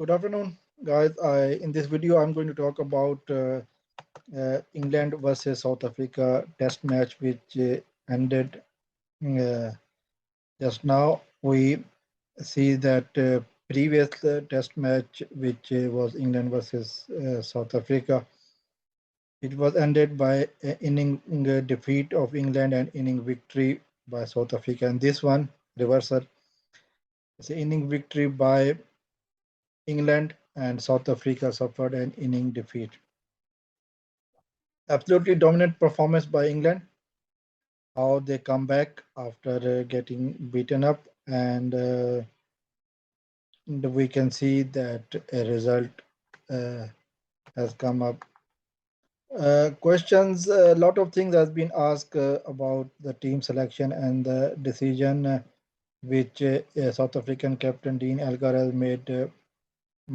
Good afternoon, guys. In this video, I'm going to talk about England versus South Africa test match, which ended uh, just now. We see that previous test match, which was England versus South Africa, it was ended by inning defeat of England and inning victory by South Africa. And this one, reversal, is an inning victory by England, and South Africa suffered an inning defeat. Absolutely dominant performance by England. How they come back after getting beaten up, and we can see that a result uh, has come up. Questions. A lot of things has been asked about the team selection and the decision which South African captain Dean Elgar made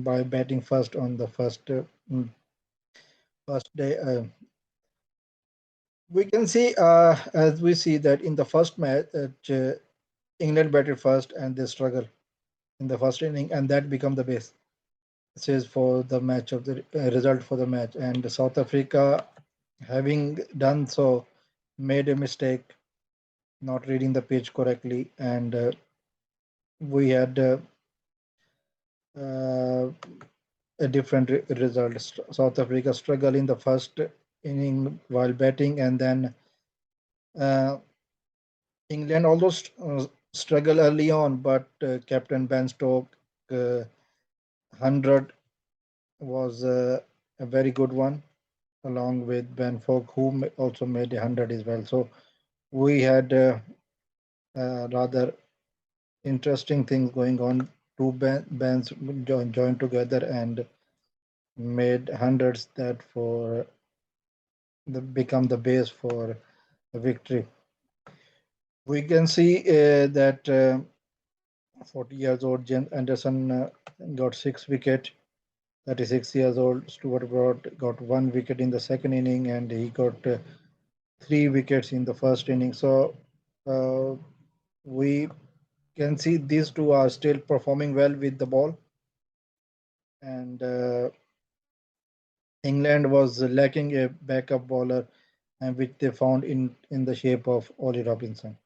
by batting first on the first day. We can see, as we see that in the first match, England batted first and they struggle in the first inning, and that become the base says for the match of the result for the match. And South Africa, having done so, made a mistake, not reading the pitch correctly, and we had uh, a different result. South Africa struggled in the first inning while batting, and then uh, England although struggled early on, but Captain Ben Stokes 100 was a very good one, along with Ben Folk, who also made 100 as well. So we had rather interesting things going on. Two bands joined together and made hundreds that for become the base for the victory. We can see that 40 years old James Anderson got 6 wickets. 36 years old Stuart Broad got 1 wicket in the second inning, and he got 3 wickets in the first inning. So uh, we can see these two are still performing well with the ball, and England was lacking a backup bowler, and which they found in the shape of Ollie Robinson.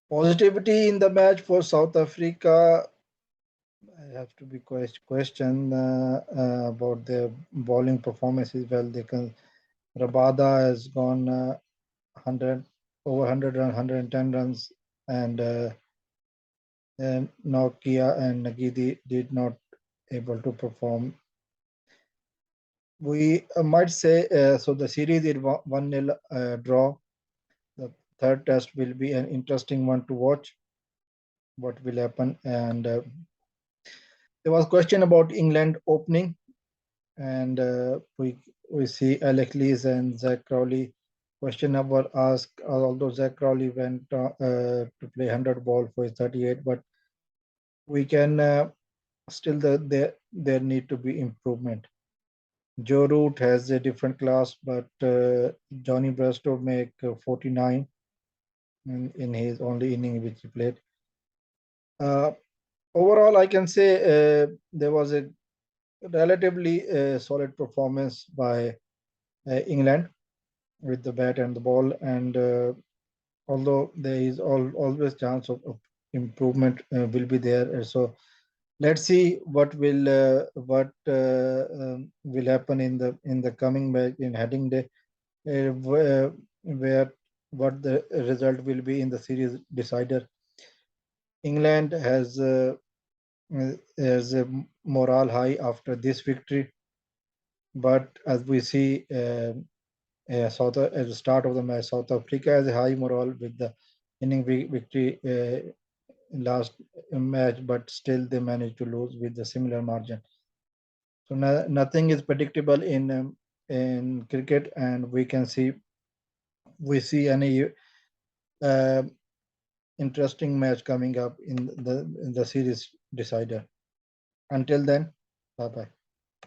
Positivity in the match for South Africa. I have to be question about their bowling performance as well. They can Rabada has gone 100 over 100 run, 110 runs, and Nokia and Nagidi did not able to perform. We might say so. The series is 1-0 draw. The third test will be an interesting one to watch. What will happen? And there was question about England opening, and we see Alec Lees and Zach Crowley. Question number asked, although Zach Crowley went to play 100 ball for his 38, but we can still there need to be improvement. Joe Root has a different class, but Johnny Bristow make 49 in his only inning which he played. Uh, Overall, I can say there was a relatively solid performance by England with the bat and the ball, and although there is always chance of improvement will be there. So let's see what will happen in the coming match in heading day, where what the result will be in the series decider. England has a morale high after this victory, but as we see at the start of the match, South Africa has a high morale with the inning victory last match, but still they managed to lose with a similar margin. So nothing is predictable in cricket, and we see any uh, interesting match coming up in the series decider. Until then, bye bye.